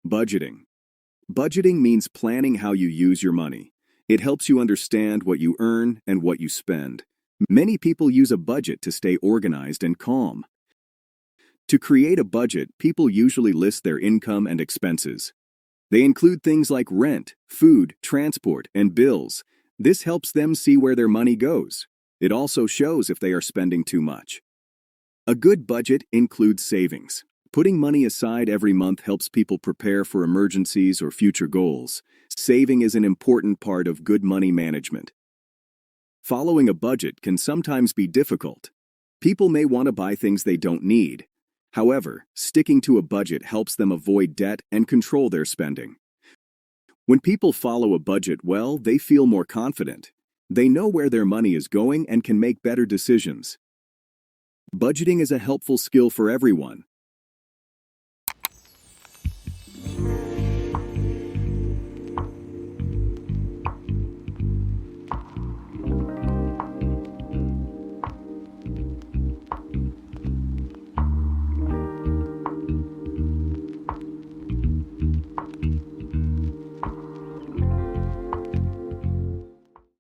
Budgeting. Budgeting means planning how you use your money. It helps you understand what you earn and what you spend. Many people use a budget to stay organized and calm. To create a budget, people usually list their income and expenses. They include things like rent, food, transport, and bills. This helps them see where their money goes. It also shows if they are spending too much. A good budget includes savings. Putting money aside every month helps people prepare for emergencies or future goals. Saving is an important part of good money management. Following a budget can sometimes be difficult. People may want to buy things they don't need. However, sticking to a budget helps them avoid debt and control their spending. When people follow a budget well, they feel more confident. They know where their money is going and can make better decisions. Budgeting is a helpful skill for everyone.